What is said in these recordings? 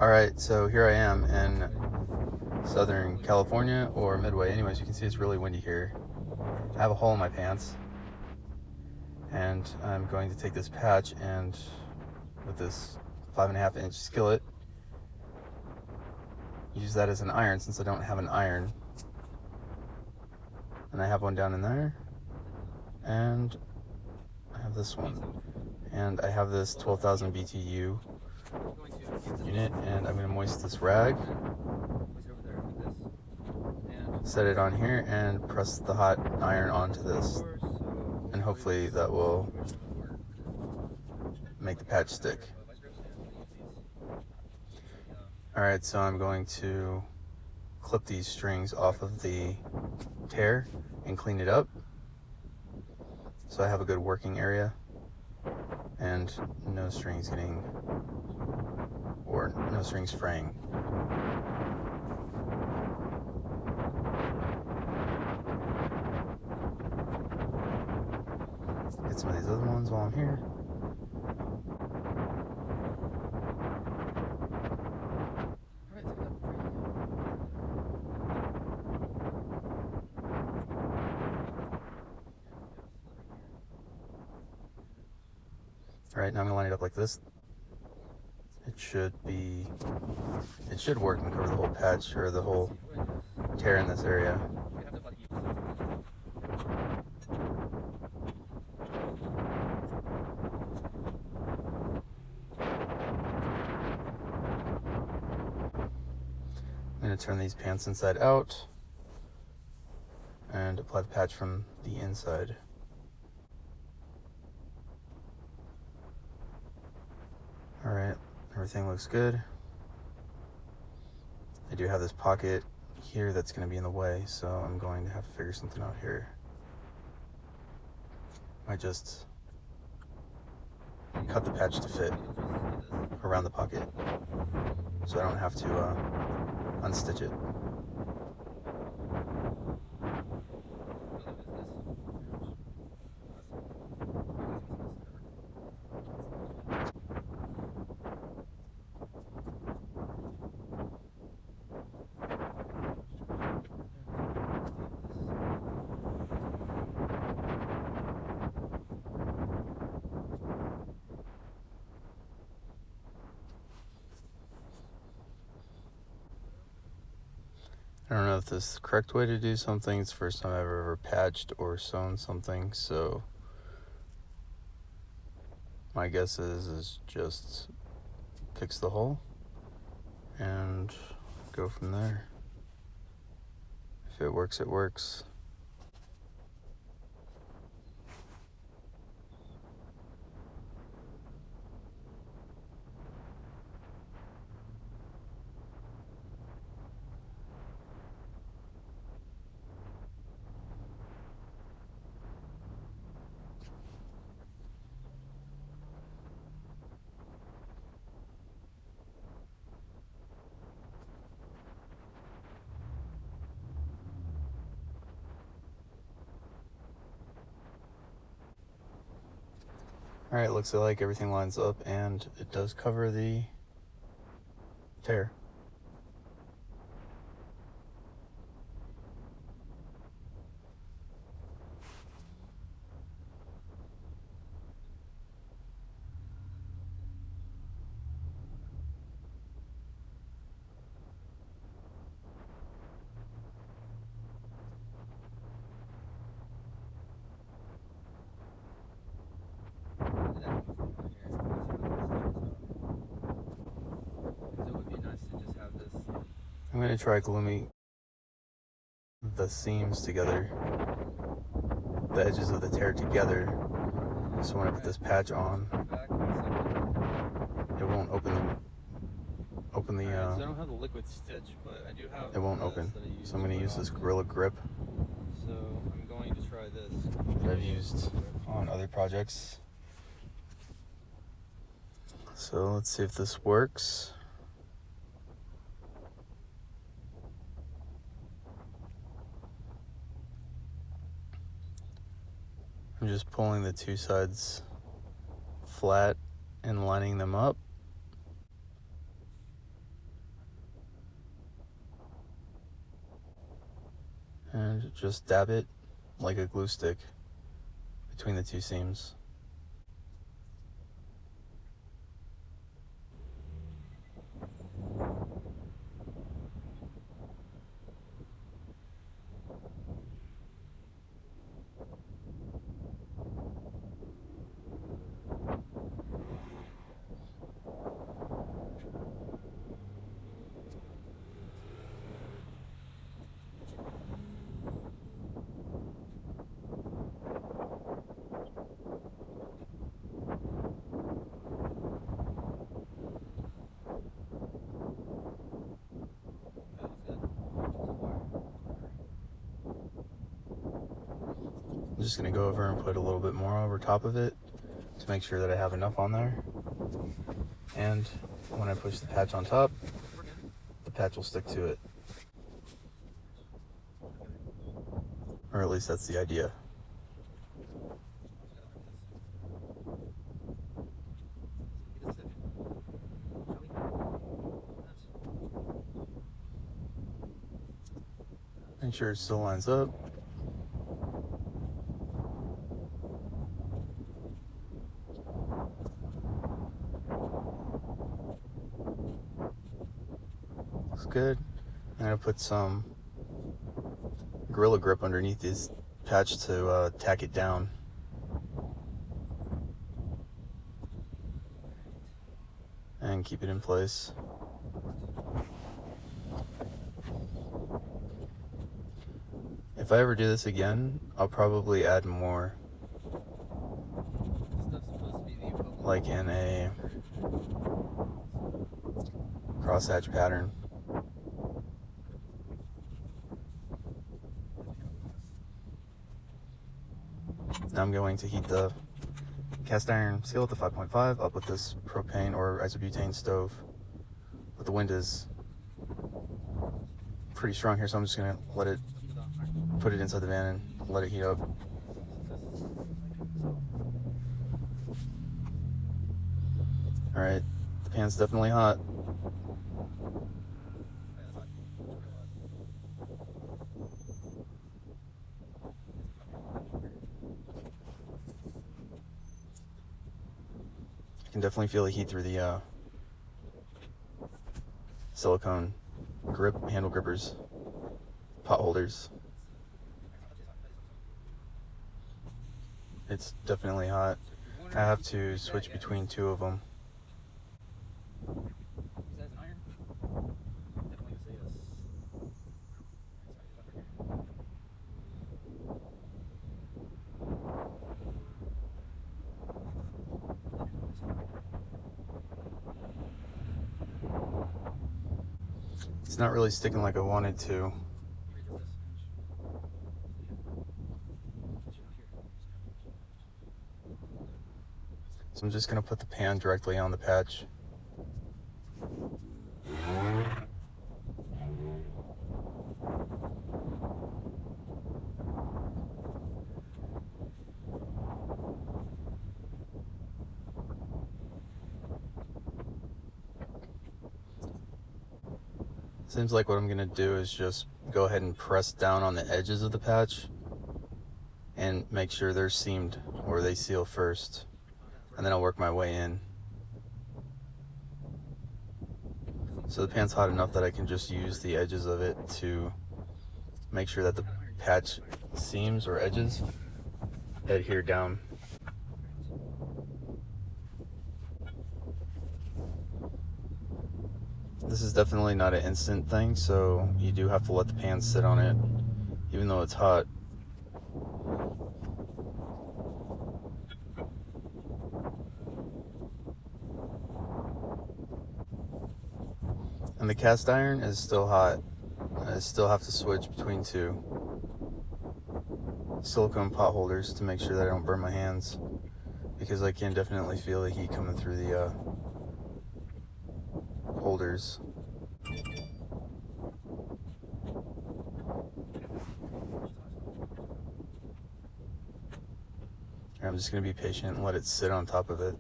Alright, so here I am in Southern California, or Midway. Anyways, you can see it's really windy here. I have a hole in my pants, and I'm going to take this patch and with this 5.5-inch skillet, use that as an iron since I don't have an iron. And I have one down in there, and I have this one, and I have this 12,000 BTU unit, and I'm going to moist this rag, set it on here, and press the hot iron onto this, and hopefully that will make the patch stick. Alright, so I'm going to clip these strings off of the tear and clean it up so I have a good working area and no strings getting, or no strings fraying. Get some of these other ones while I'm here. Alright, now I'm going to line it up like this. It should work and cover the whole patch, or the whole tear in this area. I'm going to turn these pants inside out and apply the patch from the inside. Alright, everything looks good. I do have this pocket here that's going to be in the way, so I'm going to have to figure something out here. I just cut the patch to fit around the pocket so I don't have to unstitch it. I don't know if this is the correct way to do something. It's the first time I've ever patched or sewn something, so my guess is just fix the hole and go from there. If it works, it works. Alright, looks like everything lines up and it does cover the tear. I'm going to try gluing the seams together, the edges of the tear together, so when I put this patch on, it won't open the so I don't have the liquid stitch, but I do have it won't open. So I'm going to use this Gorilla Grip. So I'm going to try this That I've used on other projects. So let's see if this works. I'm just pulling the two sides flat and lining them up. just dab it like a glue stick between the two seams. I'm just going to go over and put a little bit more over top of it to make sure that I have enough on there. And when I push the patch on top, the patch will stick to it. Or at least that's the idea. Make sure it still lines up. Looks good. I'm going to put some Gorilla Grip underneath this patch to tack it down. And keep it in place. If I ever do this again, I'll probably add more, like in a crosshatch pattern. Now I'm going to heat the cast iron skillet to 5.5 up with this propane or isobutane stove. But the wind is pretty strong here, so I'm just gonna put it inside the van and let it heat up. Alright, the pan's definitely hot. You can definitely feel the heat through the silicone handle grippers, pot holders. It's definitely hot. I have to switch between two of them. It's not really sticking like I wanted to. So I'm just going to put the pan directly on the patch. Seems like what I'm going to do is just go ahead and press down on the edges of the patch and make sure they're seamed or they seal first, and then I'll work my way in. So the pan's hot enough that I can just use the edges of it to make sure that the patch seams or edges adhere down. This is definitely not an instant thing, so you do have to let the pan sit on it, even though it's hot. And the cast iron is still hot. I still have to switch between two silicone pot holders to make sure that I don't burn my hands, because I can definitely feel the heat coming through the holders. I'm just going to be patient and let it sit on top of it.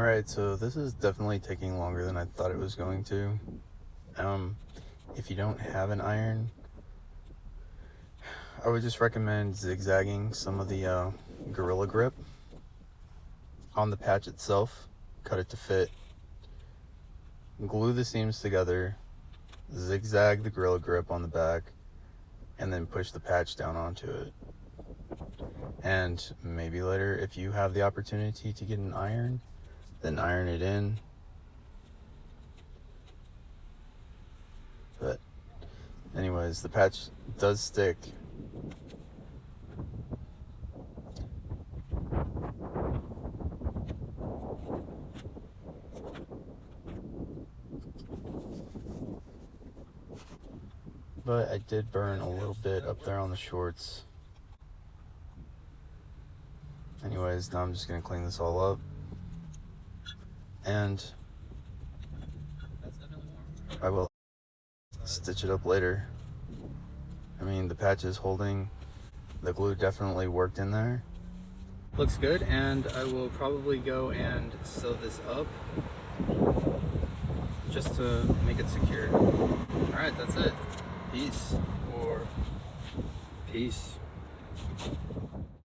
Alright, so this is definitely taking longer than I thought it was going to. If you don't have an iron, I would just recommend zigzagging some of the Gorilla Grip on the patch itself. Cut it to fit. Glue the seams together. Zigzag the Gorilla Grip on the back. And then push the patch down onto it. And maybe later, if you have the opportunity to get an iron, then iron it in. But anyways, the patch does stick. But I did burn a little bit up there on the shorts. Anyways, now I'm just gonna clean this all up. And I will stitch it up later. I mean, the patch is holding. The glue definitely worked in there. Looks good, and I will probably go and sew this up just to make it secure. Alright, that's it. Peace. Or peace.